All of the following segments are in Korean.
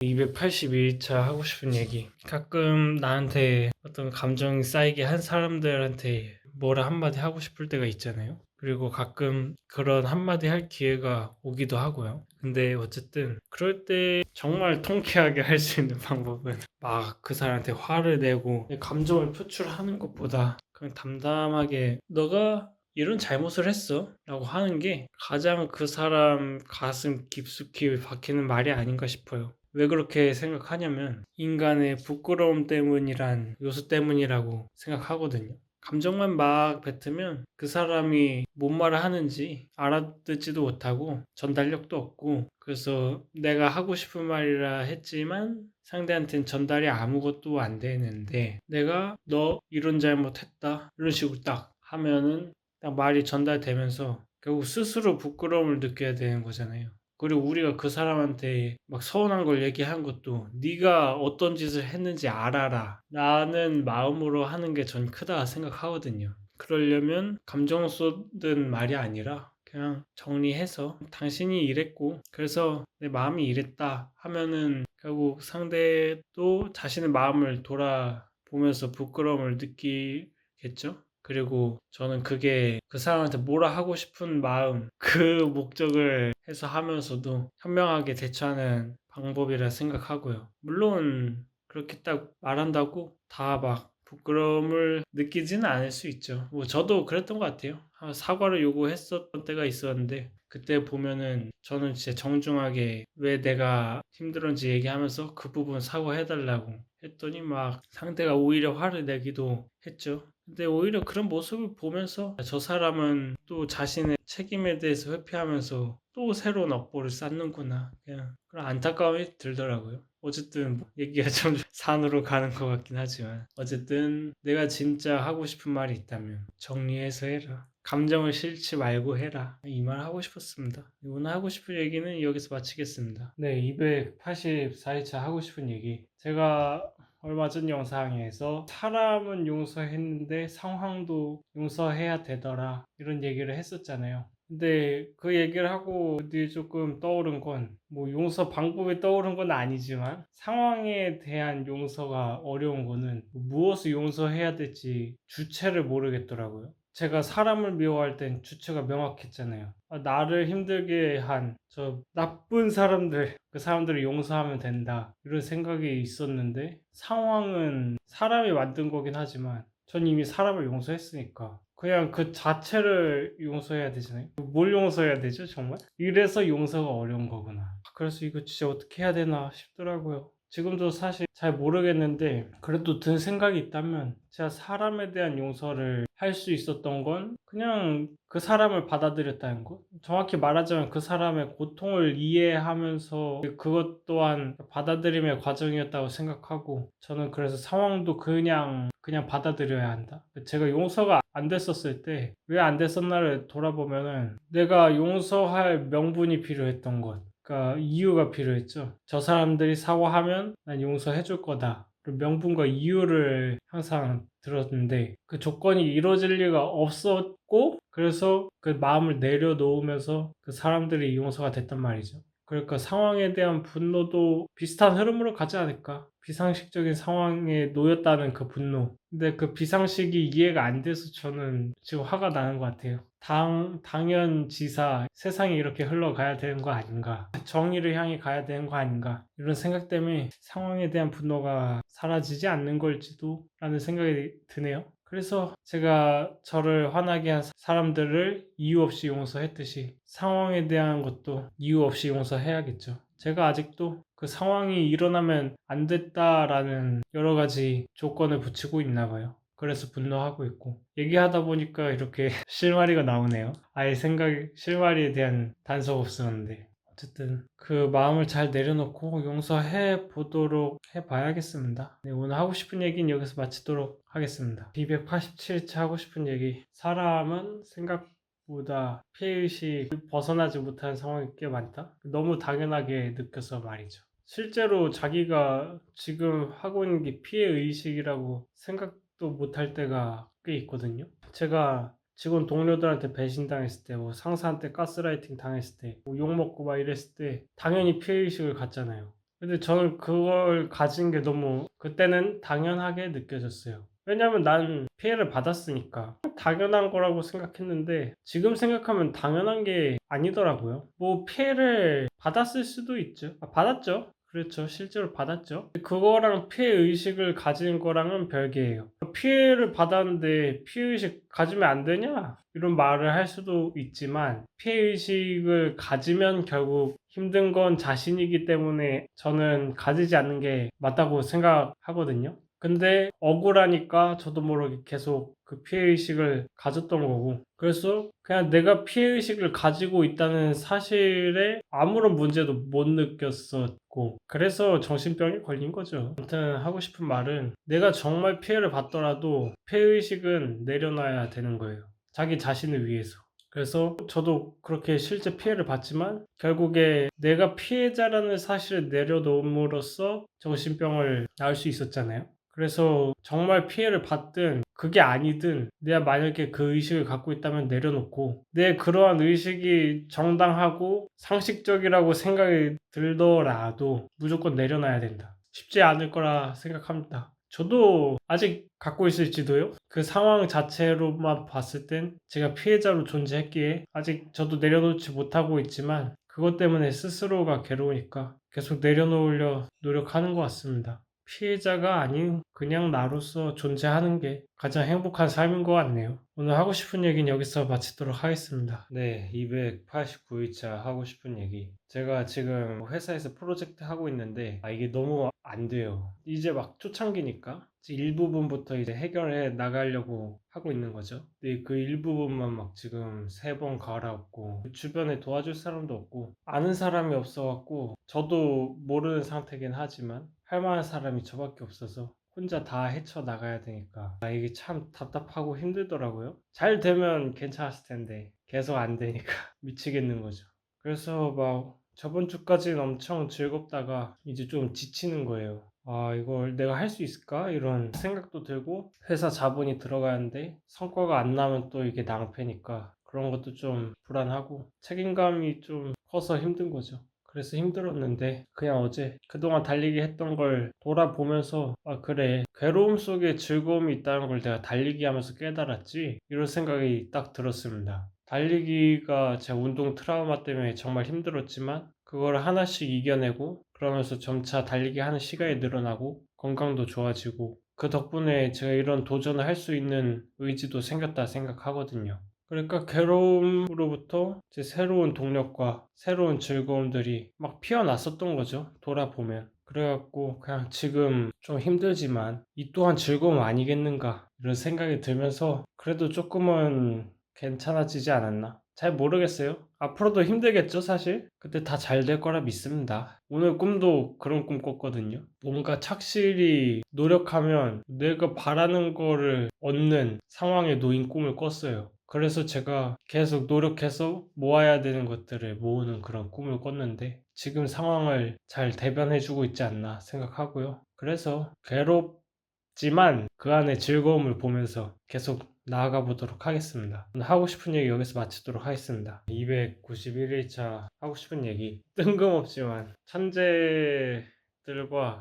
282차 하고 싶은 얘기. 가끔 나한테 어떤 감정이 쌓이게 한 사람들한테 뭐라 한마디 하고 싶을 때가 있잖아요. 그리고 가끔 그런 한마디 할 기회가 오기도 하고요. 근데 어쨌든 그럴 때 정말 통쾌하게 할 수 있는 방법은 막 그 사람한테 화를 내고 내 감정을 표출하는 것보다 그냥 담담하게 너가 이런 잘못을 했어 라고 하는 게 가장 그 사람 가슴 깊숙이 박히는 말이 아닌가 싶어요. 왜 그렇게 생각하냐면 인간의 부끄러움 때문이란 요소 때문이라고 생각하거든요. 감정만 막 뱉으면 그 사람이 뭔 말을 하는지 알아듣지도 못하고 전달력도 없고, 그래서 내가 하고 싶은 말이라 했지만 상대한테는 전달이 아무것도 안 되는데, 내가 너 이런 잘못했다 이런 식으로 딱 하면은 딱 말이 전달되면서 결국 스스로 부끄러움을 느껴야 되는 거잖아요. 그리고 우리가 그 사람한테 막 서운한 걸 얘기한 것도 네가 어떤 짓을 했는지 알아라 라는 마음으로 하는 게 전 크다 생각하거든요. 그러려면 감정 쏟은 말이 아니라 그냥 정리해서 당신이 이랬고 그래서 내 마음이 이랬다 하면은 결국 상대도 자신의 마음을 돌아보면서 부끄러움을 느끼겠죠. 그리고 저는 그게 그 사람한테 뭐라 하고 싶은 마음, 그 목적을 해서 하면서도 현명하게 대처하는 방법이라 생각하고요. 물론 그렇게 딱 말한다고 다 막 부끄러움을 느끼지는 않을 수 있죠. 뭐 저도 그랬던 것 같아요. 사과를 요구했었던 때가 있었는데 그때 보면은 저는 진짜 정중하게 왜 내가 힘들었는지 얘기하면서 그 부분 사과해달라고 했더니 막 상대가 오히려 화를 내기도 했죠. 근데 오히려 그런 모습을 보면서 저 사람은 또 자신의 책임에 대해서 회피하면서 또 새로운 업보를 쌓는구나. 그냥 그런 안타까움이 들더라고요. 어쨌든 뭐 얘기가 좀 산으로 가는 것 같긴 하지만 어쨌든 내가 진짜 하고 싶은 말이 있다면 정리해서 해라. 감정을 싫지 말고 해라. 이 말 하고 싶었습니다. 오늘 하고 싶은 얘기는 여기서 마치겠습니다. 네, 284회차 하고 싶은 얘기. 제가 얼마 전 영상에서 사람은 용서했는데 상황도 용서해야 되더라 이런 얘기를 했었잖아요. 근데 그 얘기를 하고 뒤에 조금 떠오른 건 뭐 용서 방법이 떠오른 건 아니지만 상황에 대한 용서가 어려운 거는 무엇을 용서해야 될지 주체를 모르겠더라고요. 제가 사람을 미워할 땐 주체가 명확했잖아요. 나를 힘들게 한 저 나쁜 사람들, 그 사람들을 용서하면 된다 이런 생각이 있었는데, 상황은 사람이 만든 거긴 하지만 전 이미 사람을 용서했으니까 그냥 그 자체를 용서해야 되잖아요. 뭘 용서해야 되죠, 정말? 이래서 용서가 어려운 거구나. 그래서 이거 진짜 어떻게 해야 되나 싶더라고요. 지금도 사실 잘 모르겠는데 그래도 든 생각이 있다면 제가 사람에 대한 용서를 할 수 있었던 건 그냥 그 사람을 받아들였다는 것. 정확히 말하자면 그 사람의 고통을 이해하면서 그것 또한 받아들임의 과정이었다고 생각하고, 저는 그래서 상황도 그냥 받아들여야 한다. 제가 용서가 안 됐었을 때 왜 안 됐었나를 돌아보면은 내가 용서할 명분이 필요했던 것, 그러니까 이유가 필요했죠. 저 사람들이 사과하면 난 용서해 줄 거다. 그 명분과 이유를 항상 들었는데 그 조건이 이루어질 리가 없었고, 그래서 그 마음을 내려놓으면서 그 사람들이 용서가 됐단 말이죠. 그러니까 상황에 대한 분노도 비슷한 흐름으로 가지 않을까? 비상식적인 상황에 놓였다는 그 분노. 근데 그 비상식이 이해가 안 돼서 저는 지금 화가 나는 것 같아요. 당연지사 세상이 이렇게 흘러가야 되는 거 아닌가? 정의를 향해 가야 되는 거 아닌가? 이런 생각 때문에 상황에 대한 분노가 사라지지 않는 걸지도 라는 생각이 드네요. 그래서 제가 저를 화나게 한 사람들을 이유 없이 용서했듯이 상황에 대한 것도 이유 없이 용서해야겠죠. 제가 아직도 그 상황이 일어나면 안 됐다라는 여러 가지 조건을 붙이고 있나 봐요. 그래서 분노하고 있고, 얘기하다 보니까 이렇게 실마리가 나오네요. 아예 실마리에 대한 단서가 없었는데, 어쨌든 그 마음을 잘 내려놓고 용서해 보도록 해봐야겠습니다. 네, 오늘 하고 싶은 얘기는 여기서 마치도록 하겠습니다. 287차 하고 싶은 얘기. 사람은 생각보다 피해의식 벗어나지 못하는 상황이 꽤 많다. 너무 당연하게 느껴서 말이죠. 실제로 자기가 지금 하고 있는 게 피해의식이라고 생각도 못할 때가 꽤 있거든요. 제가 직원 동료들한테 배신당했을 때, 뭐 상사한테 가스라이팅 당했을 때, 뭐 욕먹고 막 이랬을 때 당연히 피해의식을 갖잖아요. 근데 저는 그걸 가진 게 너무 그때는 당연하게 느껴졌어요. 왜냐면 난 피해를 받았으니까 당연한 거라고 생각했는데 지금 생각하면 당연한 게 아니더라고요. 뭐 피해를 받았을 수도 있죠. 받았죠. 그렇죠. 실제로 받았죠. 그거랑 피해 의식을 가진 거랑은 별개예요. 피해를 받았는데 피해 의식 가지면 안 되냐? 이런 말을 할 수도 있지만 피해 의식을 가지면 결국 힘든 건 자신이기 때문에 저는 가지지 않는 게 맞다고 생각하거든요. 근데 억울하니까 저도 모르게 계속 그 피해의식을 가졌던 거고, 그래서 그냥 내가 피해의식을 가지고 있다는 사실에 아무런 문제도 못 느꼈었고, 그래서 정신병에 걸린 거죠. 아무튼 하고 싶은 말은 내가 정말 피해를 받더라도 피해의식은 내려놔야 되는 거예요. 자기 자신을 위해서. 그래서 저도 그렇게 실제 피해를 봤지만 결국에 내가 피해자라는 사실을 내려놓음으로써 정신병을 나을 수 있었잖아요. 그래서 정말 피해를 받든 그게 아니든 내가 만약에 그 의식을 갖고 있다면 내려놓고 내 그러한 의식이 정당하고 상식적이라고 생각이 들더라도 무조건 내려놔야 된다. 쉽지 않을 거라 생각합니다. 저도 아직 갖고 있을지도요? 그 상황 자체로만 봤을 땐 제가 피해자로 존재했기에 아직 저도 내려놓지 못하고 있지만 그것 때문에 스스로가 괴로우니까 계속 내려놓으려 노력하는 것 같습니다. 피해자가 아닌 그냥 나로서 존재하는 게 가장 행복한 삶인 것 같네요. 오늘 하고 싶은 얘기는 여기서 마치도록 하겠습니다. 네, 289일차 하고 싶은 얘기. 제가 지금 회사에서 프로젝트 하고 있는데 이게 너무 안 돼요. 이제 막 초창기니까 일부분부터 이제 해결해 나가려고 하고 있는 거죠. 근데 그 일부분만 막 지금 3번 갈아엎고 주변에 도와줄 사람도 없고 아는 사람이 없어갖고 저도 모르는 상태긴 하지만 할 만한 사람이 저밖에 없어서 혼자 다 헤쳐나가야 되니까 이게 참 답답하고 힘들더라고요. 잘 되면 괜찮았을 텐데 계속 안 되니까 미치겠는 거죠. 그래서 막 저번 주까지는 엄청 즐겁다가 이제 좀 지치는 거예요. 이걸 내가 할 수 있을까? 이런 생각도 들고 회사 자본이 들어가는데 성과가 안 나면 또 이게 낭패니까 그런 것도 좀 불안하고 책임감이 좀 커서 힘든 거죠. 그래서 힘들었는데 그냥 어제 그동안 달리기 했던 걸 돌아보면서 그래, 괴로움 속에 즐거움이 있다는 걸 내가 달리기 하면서 깨달았지, 이런 생각이 딱 들었습니다. 달리기가 제 운동 트라우마 때문에 정말 힘들었지만 그걸 하나씩 이겨내고 그러면서 점차 달리기 하는 시간이 늘어나고 건강도 좋아지고 그 덕분에 제가 이런 도전을 할 수 있는 의지도 생겼다 생각하거든요. 그러니까 괴로움으로부터 제 새로운 동력과 새로운 즐거움들이 막 피어났었던 거죠. 돌아보면. 그래갖고 그냥 지금 좀 힘들지만 이 또한 즐거움 아니겠는가 이런 생각이 들면서 그래도 조금은 괜찮아지지 않았나? 잘 모르겠어요. 앞으로도 힘들겠죠, 사실? 근데 다 잘 될 거라 믿습니다. 오늘 꿈도 그런 꿈 꿨거든요. 뭔가 착실히 노력하면 내가 바라는 거를 얻는 상황에 놓인 꿈을 꿨어요. 그래서 제가 계속 노력해서 모아야 되는 것들을 모으는 그런 꿈을 꿨는데 지금 상황을 잘 대변해주고 있지 않나 생각하고요. 그래서 괴롭지만 그 안에 즐거움을 보면서 계속 나아가 보도록 하겠습니다. 오늘 하고 싶은 얘기 여기서 마치도록 하겠습니다. 291일차 하고 싶은 얘기. 뜬금없지만 천재들과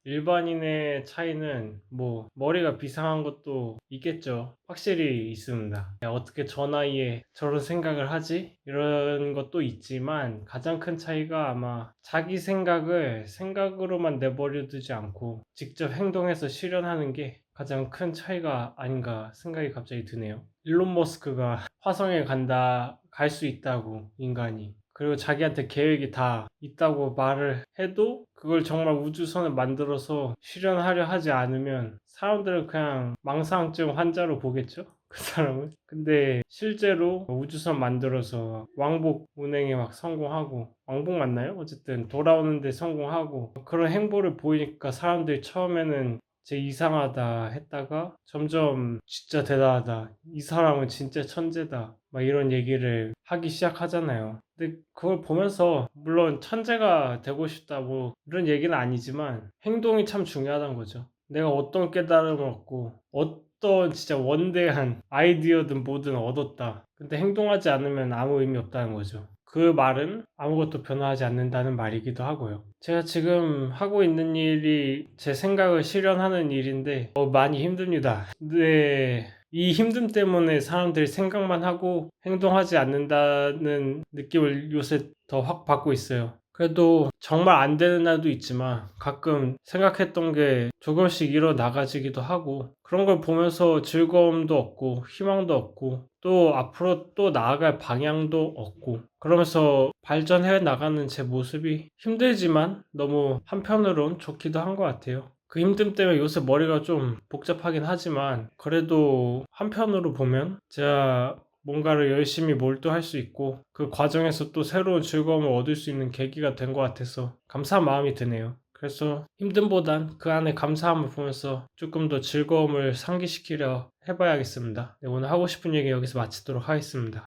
일반인의 차이는 뭐 머리가 비상한 것도 있겠죠. 확실히 있습니다. 야, 어떻게 저 나이에 저런 생각을 하지? 이런 것도 있지만 가장 큰 차이가 아마 자기 생각을 생각으로만 내버려 두지 않고 직접 행동해서 실현하는 게 가장 큰 차이가 아닌가 생각이 갑자기 드네요. 일론 머스크가 화성에 갈 수 있다고, 인간이. 그리고 자기한테 계획이 다 있다고 말을 해도 그걸 정말 우주선을 만들어서 실현하려 하지 않으면 사람들은 그냥 망상증 환자로 보겠죠? 그 사람은. 근데 실제로 우주선 만들어서 왕복 운행에 막 성공하고, 왕복 맞나요? 어쨌든 돌아오는데 성공하고 그런 행보를 보이니까 사람들이 처음에는 제 이상하다 했다가 점점 진짜 대단하다, 이 사람은 진짜 천재다, 막 이런 얘기를 하기 시작하잖아요. 근데 그걸 보면서 물론 천재가 되고 싶다 뭐 이런 얘기는 아니지만 행동이 참 중요하다는 거죠. 내가 어떤 깨달음을 얻고 어떤 진짜 원대한 아이디어든 뭐든 얻었다, 근데 행동하지 않으면 아무 의미 없다는 거죠. 그 말은 아무것도 변화하지 않는다는 말이기도 하고요. 제가 지금 하고 있는 일이 제 생각을 실현하는 일인데 많이 힘듭니다. 근데 이 힘듦 때문에 사람들이 생각만 하고 행동하지 않는다는 느낌을 요새 더 확 받고 있어요. 그래도 정말 안 되는 날도 있지만 가끔 생각했던 게 조금씩 일어나가지기도 하고 그런 걸 보면서 즐거움도 얻고 희망도 얻고 또 앞으로 또 나아갈 방향도 얻고 그러면서 발전해 나가는 제 모습이 힘들지만 너무 한편으론 좋기도 한 것 같아요. 그 힘듦 때문에 요새 머리가 좀 복잡하긴 하지만 그래도 한편으로 보면 제가 뭔가를 열심히 몰두할 수 있고 그 과정에서 또 새로운 즐거움을 얻을 수 있는 계기가 된 것 같아서 감사한 마음이 드네요. 그래서 힘듦보단 그 안에 감사함을 보면서 조금 더 즐거움을 상기시키려 해봐야겠습니다. 네, 오늘 하고 싶은 얘기 여기서 마치도록 하겠습니다.